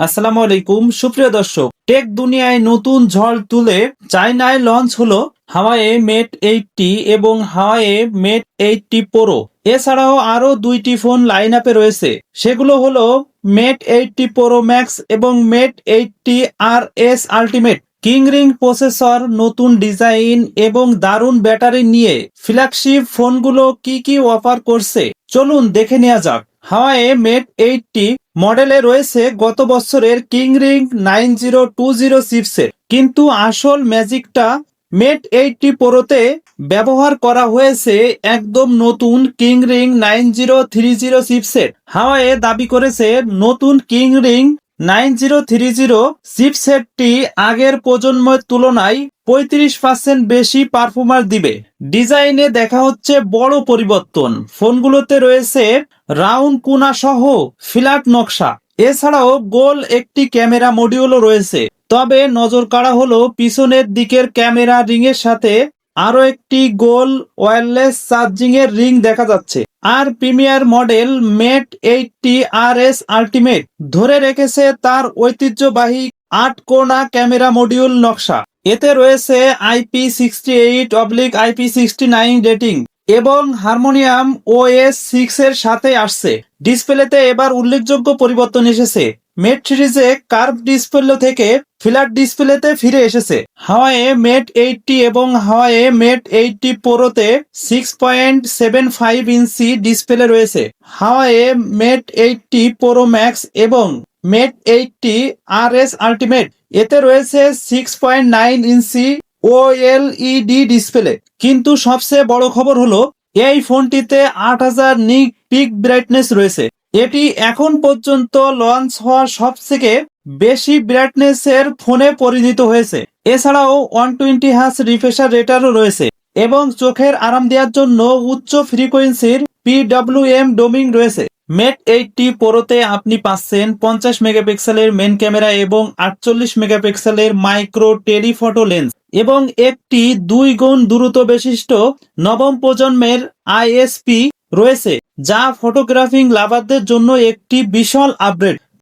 আসসালামু আলাইকুম সুপ্রিয় দর্শক, টেক দুনিয়ায় নতুন ঝড় তুলে চায়নায় লঞ্চ হলো হাওয়াই মেট 80 এবং হাওয়াই মেট 80 প্রো। এছাড়াও আরো দুইটি ফোন লাইন আপে রয়েছে, সেগুলো হলো মেট 80 প্রো ম্যাক্স এবং Mate 80 R S ultimate. Kirin processor, নতুন ডিজাইন এবং দারুণ ব্যাটারি নিয়ে ফ্ল্যাগশিপ ফোনগুলো কি কি অফার করছে চলুন দেখে নেওয়া যাক। হাওয়াই মেট 80 মডেলে রয়েছে গত বছরের কিং রিং 9020 চিপসেট, কিন্তু আসল ম্যাজিকটা মেট 80 প্রোতে ব্যবহার করা হয়েছে একদম নতুন কিং রিং 9030 চিপসেট। হাওয়াই দাবি করেছে নতুন কিং রিং 9030 চিপসেটটি আগের প্রজন্মের তুলনায় 35% বেশি পারফরম্যান্স দিবে। ডিজাইনে দেখা হচ্ছে বড় পরিবর্তন, ফোনগুলোতে রয়েছে রাউন্ড কোনা সহ ফ্ল্যাট নকশা। এছাড়াও গোল একটি ক্যামেরা মডিউলও রয়েছে, তবে নজর কাড়া হলো পিছনের দিকের ক্যামেরা রিং এর সাথে আরো একটি গোল ওয়্যারলেস চার্জিং এর রিং দেখা যাচ্ছে। আর প্রিমিয়ার মডেল মেট 80 আর এস আলটিমেট ধরে রেখেছে তার ঐতিহ্যবাহী 8 কোনা ক্যামেরা মডিউল নকশা। এতে রয়েছে IP68/IP69 রেটিং এবং হারমোনিয়াম OS 6 এর সাথে আসছে। ডিসপ্লেতে এবার উল্লেখযোগ্য পরিবর্তন এসেছে, মেট সিরিজে কার্ভ ডিসপ্লে থেকে ফ্ল্যাট ডিসপ্লেতে ফিরে এসেছে। হাওয়াই মেট 80 এবং হাওয়াই মেট 80 প্রোতে 6.75 ইঞ্চি ডিসপ্লে রয়েছে। হাওয়াই মেট 80 প্রো ম্যাক্স এবং মেট 80 আর এস আলটিমেট এতে রয়েছে 6.9 ইঞ্চি OLED ডিসপ্লে। কিন্তু সবচেয়ে বড় খবর হলো এই ফোনটিতে 8000 নিট পিক ব্রাইটনেস রয়েছে। এটি এখন পর্যন্ত লঞ্চ হওয়া সবথেকে বেশি ব্রাইটনেসের ফোনে পরিণত হয়েছে। এছাড়াও 120 হার্জ রিফ্রেশ রেটও রয়েছে এবং চোখের আরাম দেওয়ার জন্য উচ্চ ফ্রিকোয়েন্সির PWM ডোমিং রয়েছে। মেট 80 প্রোতে আপনি পাচ্ছেন 50 মেগাপিক্সেলের মেন ক্যামেরা এবং 48 মেগাপিক্সেলের মাইক্রো টেলিফটো লেন্স এবং একটি 2 গুণ দ্রুত বিশিষ্ট নবম প্রজন্মের ISP রয়েছে, যা ফটোগ্রাফিং লাভারদের জন্য একটি বিশাল আপগ্রেড।